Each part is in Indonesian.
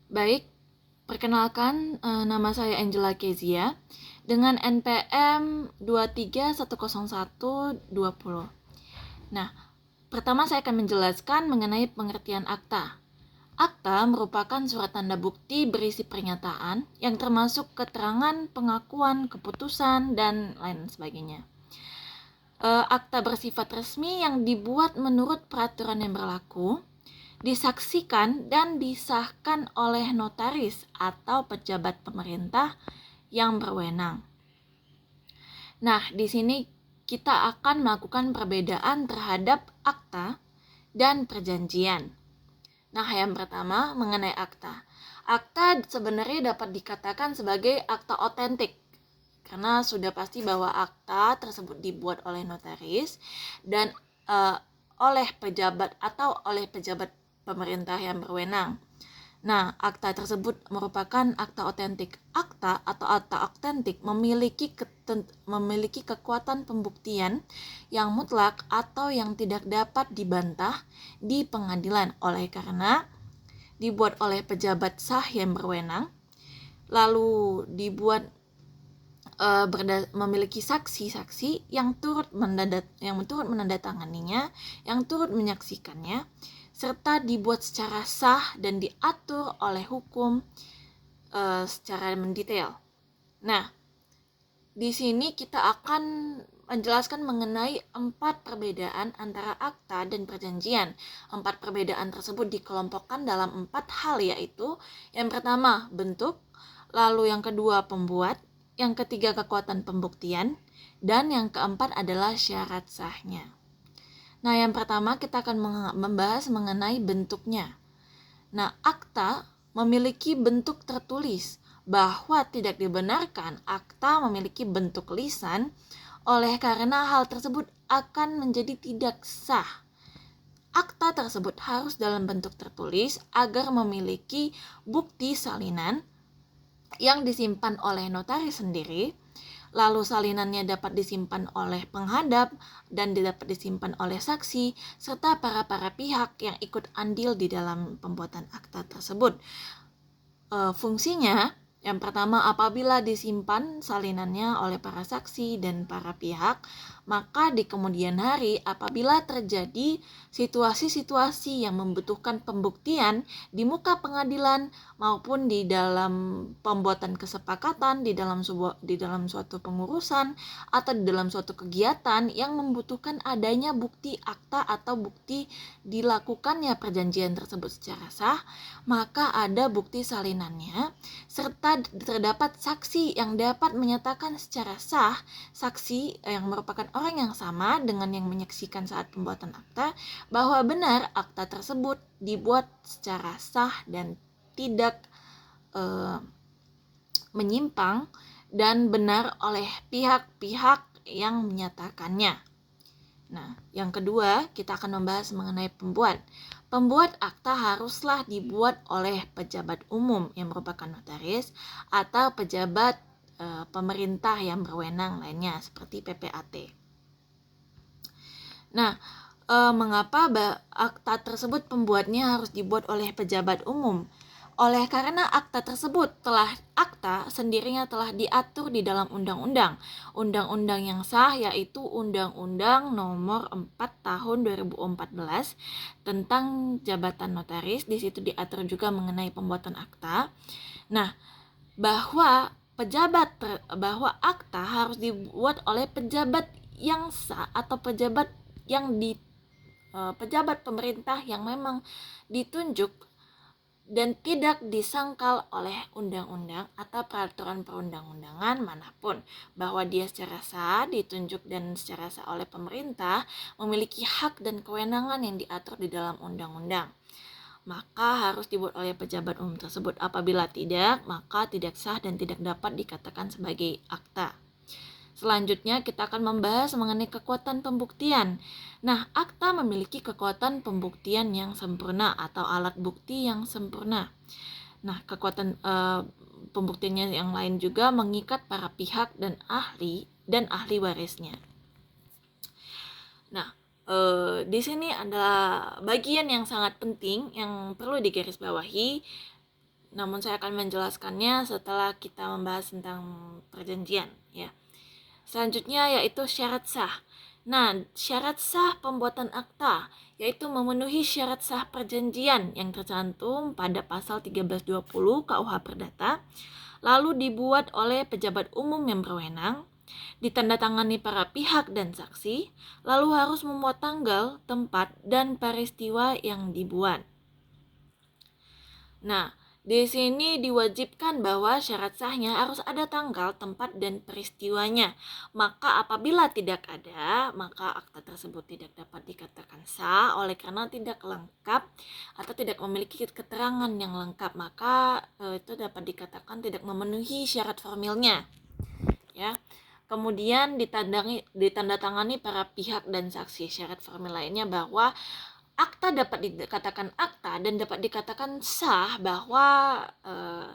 Baik, perkenalkan nama saya Angela Kezia dengan NPM 2310120. Nah, pertama saya akan menjelaskan mengenai pengertian akta. Akta merupakan surat tanda bukti berisi pernyataan yang termasuk keterangan, pengakuan, keputusan, dan lain sebagainya. Akta bersifat resmi yang dibuat menurut peraturan yang berlaku, disaksikan dan disahkan oleh notaris atau pejabat pemerintah yang berwenang. Nah, di sini kita akan melakukan perbedaan terhadap akta dan perjanjian. Nah, yang pertama mengenai akta. Akta sebenarnya dapat dikatakan sebagai akta otentik karena sudah pasti bahwa akta tersebut dibuat oleh notaris dan oleh pejabat atau oleh pejabat pemerintah yang berwenang. Nah, akta tersebut merupakan akta otentik. Akta atau akta otentik memiliki kekuatan pembuktian yang mutlak atau yang tidak dapat dibantah di pengadilan oleh karena dibuat oleh pejabat sah yang berwenang, lalu dibuat memiliki saksi-saksi yang turut menandatanganinya, yang turut menyaksikannya, serta dibuat secara sah dan diatur oleh hukum secara mendetail. Nah, di sini kita akan menjelaskan mengenai 4 perbedaan antara akta dan perjanjian. 4 perbedaan tersebut dikelompokkan dalam 4 hal, yaitu yang pertama bentuk, lalu yang kedua pembuat, yang ketiga kekuatan pembuktian, dan yang keempat adalah syarat sahnya. Nah, yang pertama kita akan membahas mengenai bentuknya. Nah, akta memiliki bentuk tertulis, bahwa tidak dibenarkan akta memiliki bentuk lisan oleh karena hal tersebut akan menjadi tidak sah. Akta tersebut harus dalam bentuk tertulis agar memiliki bukti salinan yang disimpan oleh notaris sendiri, lalu salinannya dapat disimpan oleh penghadap dan dapat disimpan oleh saksi, serta para pihak yang ikut andil di dalam pembuatan akta tersebut. Fungsinya, yang pertama, apabila disimpan salinannya oleh para saksi dan para pihak, maka di kemudian hari apabila terjadi situasi-situasi yang membutuhkan pembuktian di muka pengadilan maupun di dalam pembuatan kesepakatan, di dalam suatu pengurusan atau di dalam suatu kegiatan yang membutuhkan adanya bukti akta atau bukti dilakukannya perjanjian tersebut secara sah, maka ada bukti salinannya serta terdapat saksi yang dapat menyatakan secara sah, saksi yang merupakan orang yang sama dengan yang menyaksikan saat pembuatan akta, bahwa benar akta tersebut dibuat secara sah dan tidak menyimpang dan benar oleh pihak-pihak yang menyatakannya. Nah, yang kedua kita akan membahas mengenai pembuat. Pembuat akta haruslah dibuat oleh pejabat umum yang merupakan notaris atau pejabat pemerintah yang berwenang lainnya seperti PPAT. Nah, mengapa akta tersebut pembuatnya harus dibuat oleh pejabat umum? Oleh karena akta sendirinya telah diatur di dalam undang-undang yang sah, yaitu Undang-Undang Nomor 4 Tahun 2014 tentang jabatan notaris. Di situ diatur juga mengenai pembuatan akta. Nah, bahwa akta harus dibuat oleh pejabat yang sah atau pejabat pemerintah yang memang ditunjuk dan tidak disangkal oleh undang-undang atau peraturan perundang-undangan manapun, bahwa dia secara sah ditunjuk dan secara sah oleh pemerintah, memiliki hak dan kewenangan yang diatur di dalam undang-undang, maka harus dibuat oleh pejabat umum tersebut. Apabila tidak, maka tidak sah dan tidak dapat dikatakan sebagai akta. Selanjutnya kita akan membahas mengenai kekuatan pembuktian. Nah, akta memiliki kekuatan pembuktian yang sempurna atau alat bukti yang sempurna. Nah, kekuatan pembuktiannya yang lain juga mengikat para pihak dan ahli warisnya. Nah, di sini adalah bagian yang sangat penting yang perlu digarisbawahi. namun saya akan menjelaskannya setelah kita membahas tentang perjanjian ya. Selanjutnya yaitu syarat sah. Nah, syarat sah pembuatan akta yaitu memenuhi syarat sah perjanjian yang tercantum pada pasal 1320 KUH Perdata, lalu dibuat oleh pejabat umum yang berwenang, ditandatangani para pihak dan saksi, lalu harus memuat tanggal, tempat, dan peristiwa yang dibuat. Nah, di sini diwajibkan bahwa syarat sahnya harus ada tanggal, tempat, dan peristiwanya. Maka apabila tidak ada, maka akta tersebut tidak dapat dikatakan sah oleh karena tidak lengkap atau tidak memiliki keterangan yang lengkap. Maka itu dapat dikatakan tidak memenuhi syarat formilnya. Ya. Kemudian ditandatangani para pihak dan saksi. Syarat formil lainnya bahwa akta dapat dikatakan akta dan dapat dikatakan sah bahwa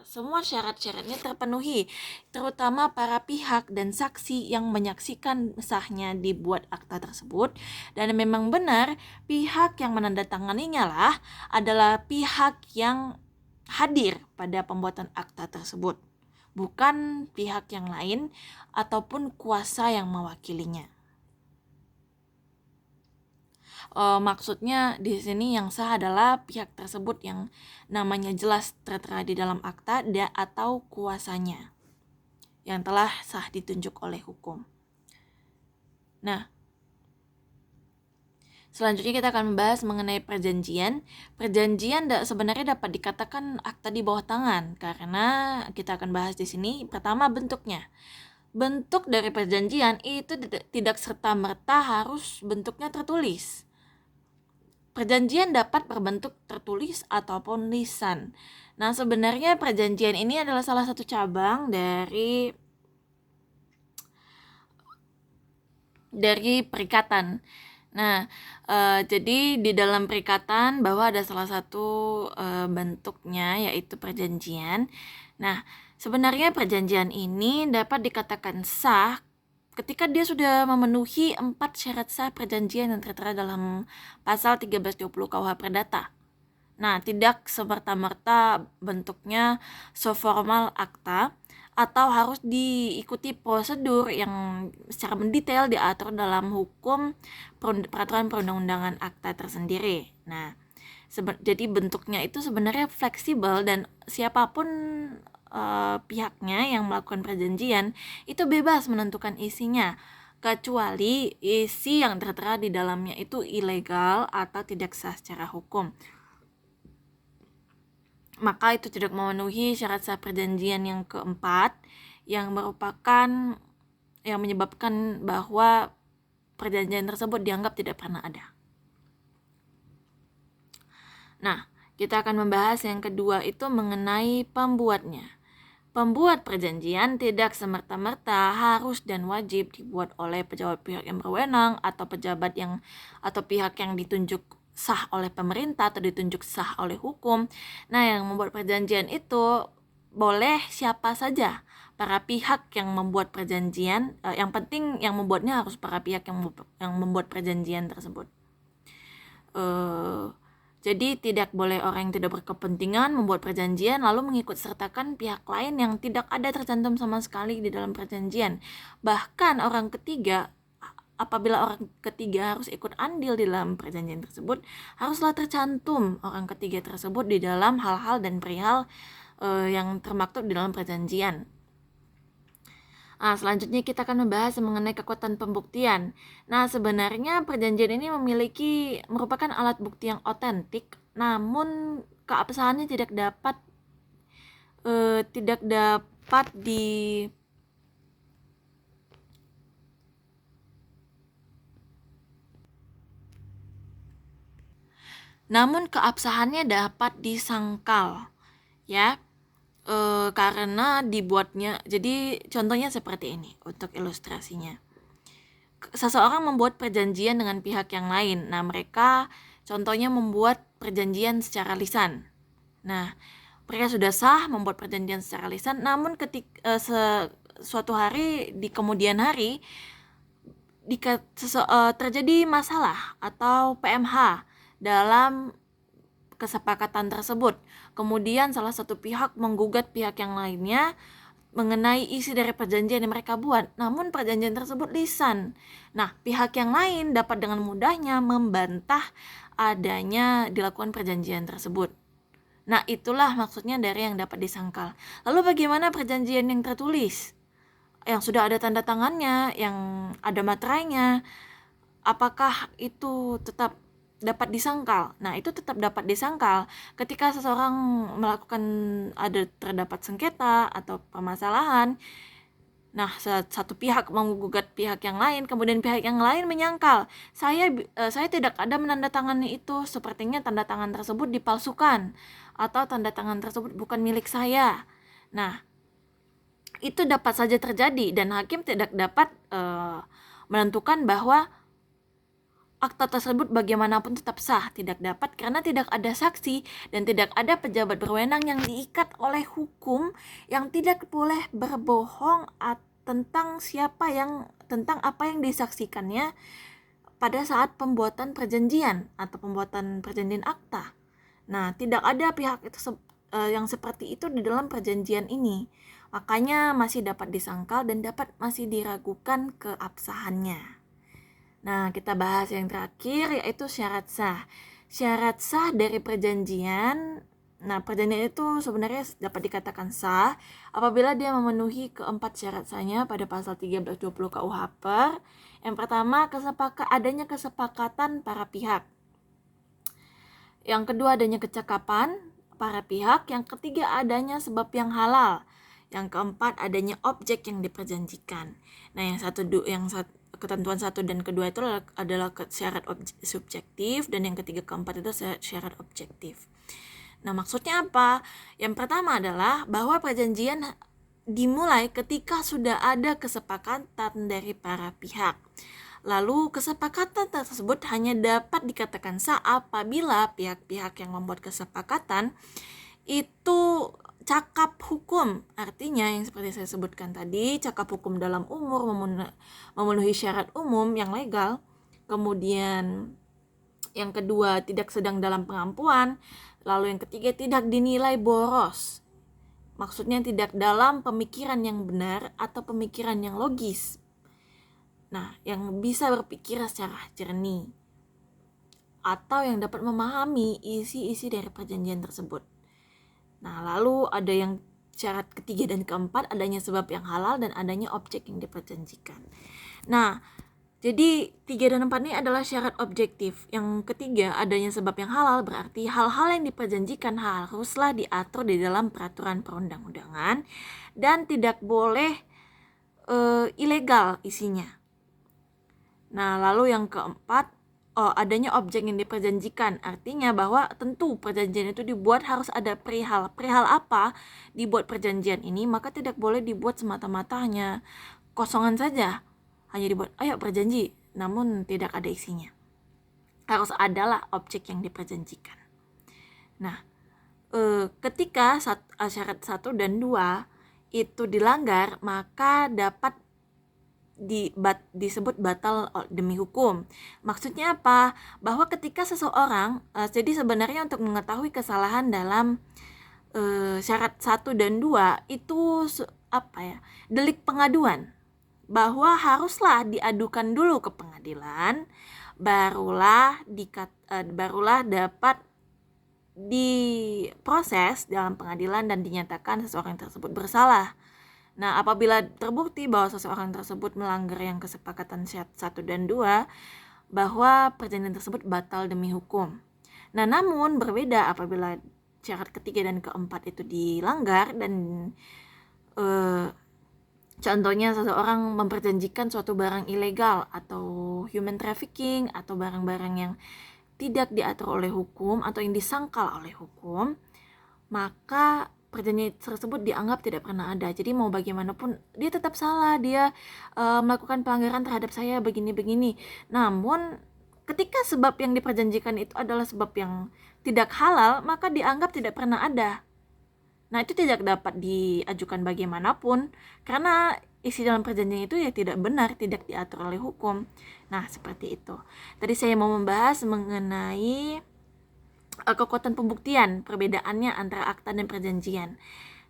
semua syarat-syaratnya terpenuhi, terutama para pihak dan saksi yang menyaksikan sahnya dibuat akta tersebut, dan memang benar pihak yang menandatanganinya lah adalah pihak yang hadir pada pembuatan akta tersebut, bukan pihak yang lain ataupun kuasa yang mewakilinya. Maksudnya di sini yang sah adalah pihak tersebut yang namanya jelas tertera di dalam akta atau kuasanya yang telah sah ditunjuk oleh hukum. Nah, selanjutnya kita akan membahas mengenai perjanjian. Perjanjian sebenarnya dapat dikatakan akta di bawah tangan karena kita akan bahas di sini pertama bentuknya. Bentuk dari perjanjian itu tidak serta-merta harus bentuknya tertulis. Perjanjian dapat berbentuk tertulis ataupun lisan. Nah, sebenarnya perjanjian ini adalah salah satu cabang dari perikatan. Nah, jadi di dalam perikatan bahwa ada salah satu bentuknya yaitu perjanjian. Nah, sebenarnya perjanjian ini dapat dikatakan sah ketika dia sudah memenuhi 4 syarat sah perjanjian yang tertera dalam pasal 1320 KUH Perdata. Nah, tidak semerta-merta bentuknya seformal akta atau harus diikuti prosedur yang secara mendetail diatur dalam hukum peraturan perundang-undangan akta tersendiri. Nah, jadi bentuknya itu sebenarnya fleksibel dan siapapun pihaknya yang melakukan perjanjian itu bebas menentukan isinya, kecuali isi yang tertera di dalamnya itu ilegal atau tidak sah secara hukum. Maka itu tidak memenuhi syarat sah perjanjian yang keempat, yang menyebabkan bahwa perjanjian tersebut dianggap tidak pernah ada. Nah, kita akan membahas yang kedua itu mengenai pembuatnya. Pembuat perjanjian tidak semerta-merta harus dan wajib dibuat oleh pejabat pihak yang berwenang atau pihak yang ditunjuk sah oleh pemerintah atau ditunjuk sah oleh hukum. Nah, yang membuat perjanjian itu boleh siapa saja para pihak yang membuat perjanjian. Yang penting yang membuatnya harus para pihak yang membuat perjanjian tersebut. Jadi tidak boleh orang yang tidak berkepentingan membuat perjanjian lalu mengikut sertakan pihak lain yang tidak ada tercantum sama sekali di dalam perjanjian. Bahkan apabila orang ketiga harus ikut andil di dalam perjanjian tersebut, haruslah tercantum orang ketiga tersebut di dalam hal-hal dan perihal yang termaktub di dalam perjanjian. Nah, selanjutnya kita akan membahas mengenai kekuatan pembuktian. Nah, sebenarnya perjanjian ini merupakan alat bukti yang otentik, namun keabsahannya tidak dapat disangkal, ya. Karena dibuatnya, jadi contohnya seperti ini untuk ilustrasinya. Seseorang membuat perjanjian dengan pihak yang lain. Nah, mereka contohnya membuat perjanjian secara lisan. Nah, mereka sudah sah membuat perjanjian secara lisan, namun suatu hari di kemudian hari terjadi masalah atau PMH dalam kesepakatan tersebut. Kemudian salah satu pihak menggugat pihak yang lainnya mengenai isi dari perjanjian yang mereka buat, namun perjanjian tersebut lisan. Nah, pihak yang lain dapat dengan mudahnya membantah adanya dilakukan perjanjian tersebut. Nah, itulah maksudnya dari yang dapat disangkal. Lalu bagaimana perjanjian yang tertulis? Yang sudah ada tanda tangannya, yang ada materainya, apakah itu tetap dapat disangkal? Nah, itu tetap dapat disangkal ketika seseorang melakukan terdapat sengketa atau permasalahan. Nah, satu pihak menggugat pihak yang lain, kemudian pihak yang lain menyangkal, saya tidak ada menandatangani itu, sepertinya tanda tangan tersebut dipalsukan atau tanda tangan tersebut bukan milik saya. Nah, itu dapat saja terjadi dan hakim tidak dapat menentukan bahwa akta tersebut bagaimanapun tetap sah, tidak dapat karena tidak ada saksi dan tidak ada pejabat berwenang yang diikat oleh hukum yang tidak boleh berbohong tentang tentang apa yang disaksikannya pada saat pembuatan perjanjian atau pembuatan perjanjian akta. Nah, tidak ada pihak itu yang seperti itu di dalam perjanjian ini. Makanya masih dapat disangkal dan masih diragukan keabsahannya. Nah, kita bahas yang terakhir yaitu syarat sah. Syarat sah dari perjanjian. Nah, perjanjian itu sebenarnya dapat dikatakan sah apabila dia memenuhi keempat syarat sahnya pada pasal 1320 KUHP. Yang pertama, adanya kesepakatan para pihak. Yang kedua, adanya kecakapan para pihak. Yang ketiga, adanya sebab yang halal. Yang keempat, adanya objek yang diperjanjikan. Nah, ketentuan 1 dan kedua itu adalah syarat subjektif dan yang ketiga keempat itu syarat objektif. Nah, maksudnya apa? Yang pertama adalah bahwa perjanjian dimulai ketika sudah ada kesepakatan dari para pihak. Lalu kesepakatan tersebut hanya dapat dikatakan sah apabila pihak-pihak yang membuat kesepakatan itu cakap hukum, artinya yang seperti saya sebutkan tadi, cakap hukum dalam umur, memenuhi syarat umum yang legal. Kemudian yang kedua, tidak sedang dalam pengampuan. Lalu yang ketiga, tidak dinilai boros. Maksudnya tidak dalam pemikiran yang benar atau pemikiran yang logis. Nah, yang bisa berpikir secara jernih atau yang dapat memahami isi-isi dari perjanjian tersebut. Nah, lalu ada yang syarat ketiga dan keempat, adanya sebab yang halal dan adanya objek yang diperjanjikan. Nah, jadi 3 dan 4 ini adalah syarat objektif. Yang ketiga, adanya sebab yang halal berarti hal-hal yang diperjanjikan haruslah diatur di dalam peraturan perundang-undangan dan tidak boleh ilegal isinya. Nah, lalu yang keempat, adanya objek yang diperjanjikan, artinya bahwa tentu perjanjian itu dibuat harus ada perihal apa dibuat perjanjian ini, maka tidak boleh dibuat semata-mata hanya kosongan saja, hanya dibuat ayo berjanji namun tidak ada isinya. Harus adalah objek yang diperjanjikan. Nah, ketika syarat 1 dan 2 itu dilanggar, maka dapat disebut batal demi hukum. Maksudnya apa? Bahwa ketika seseorang, jadi sebenarnya untuk mengetahui kesalahan dalam syarat 1 dan 2 itu delik pengaduan. Bahwa haruslah diadukan dulu ke pengadilan, barulah dapat diproses dalam pengadilan dan dinyatakan seseorang tersebut bersalah. Nah, apabila terbukti bahwa seseorang tersebut melanggar yang kesepakatan syarat 1 dan 2, bahwa perjanjian tersebut batal demi hukum. Nah, namun berbeda apabila syarat ketiga dan keempat itu dilanggar dan contohnya seseorang memperjanjikan suatu barang ilegal atau human trafficking atau barang-barang yang tidak diatur oleh hukum atau yang disangkal oleh hukum, maka perjanjian tersebut dianggap tidak pernah ada. Jadi mau bagaimanapun dia tetap salah, dia melakukan pelanggaran terhadap saya begini-begini. Namun ketika sebab yang diperjanjikan itu adalah sebab yang tidak halal, maka dianggap tidak pernah ada. Nah, itu tidak dapat diajukan bagaimanapun karena isi dalam perjanjian itu ya tidak benar, tidak diatur oleh hukum. Nah, seperti itu. Tadi saya mau membahas mengenai kekuatan pembuktian perbedaannya antara akta dan perjanjian.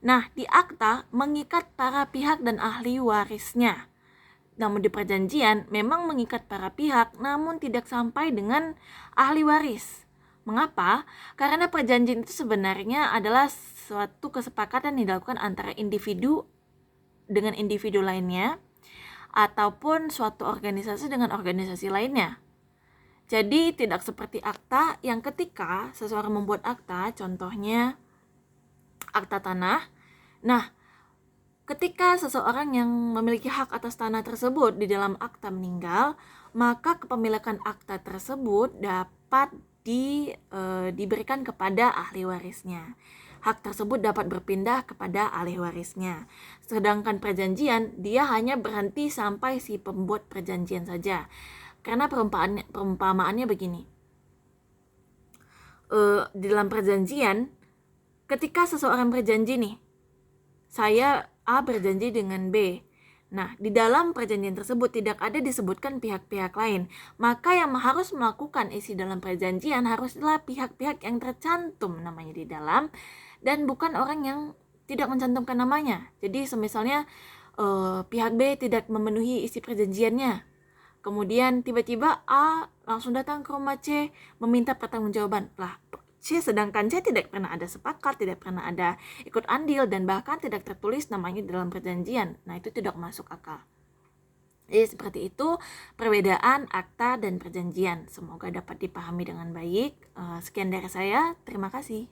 Nah, di akta mengikat para pihak dan ahli warisnya. Namun di perjanjian memang mengikat para pihak namun tidak sampai dengan ahli waris. Mengapa? Karena perjanjian itu sebenarnya adalah suatu kesepakatan yang dilakukan antara individu dengan individu lainnya ataupun suatu organisasi dengan organisasi lainnya. Jadi tidak seperti akta yang ketika seseorang membuat akta, contohnya akta tanah. Nah, ketika seseorang yang memiliki hak atas tanah tersebut di dalam akta meninggal, maka kepemilikan akta tersebut dapat diberikan kepada ahli warisnya. Hak tersebut dapat berpindah kepada ahli warisnya. Sedangkan perjanjian, dia hanya berhenti sampai si pembuat perjanjian saja. Karena perumpamaannya begini. Di dalam perjanjian, ketika seseorang berjanji nih, saya A berjanji dengan B. Nah, di dalam perjanjian tersebut tidak ada disebutkan pihak-pihak lain. Maka yang harus melakukan isi dalam perjanjian haruslah pihak-pihak yang tercantum namanya di dalam dan bukan orang yang tidak mencantumkan namanya. Jadi semisalnya pihak B tidak memenuhi isi perjanjiannya. Kemudian tiba-tiba A langsung datang ke rumah C meminta pertanggungjawaban. Lah, C sedangkan C tidak pernah ada sepakat, tidak pernah ada ikut andil dan bahkan tidak tertulis namanya dalam perjanjian. Nah, itu tidak masuk akal. Jadi seperti itu perbedaan akta dan perjanjian. Semoga dapat dipahami dengan baik. Sekian dari saya. Terima kasih.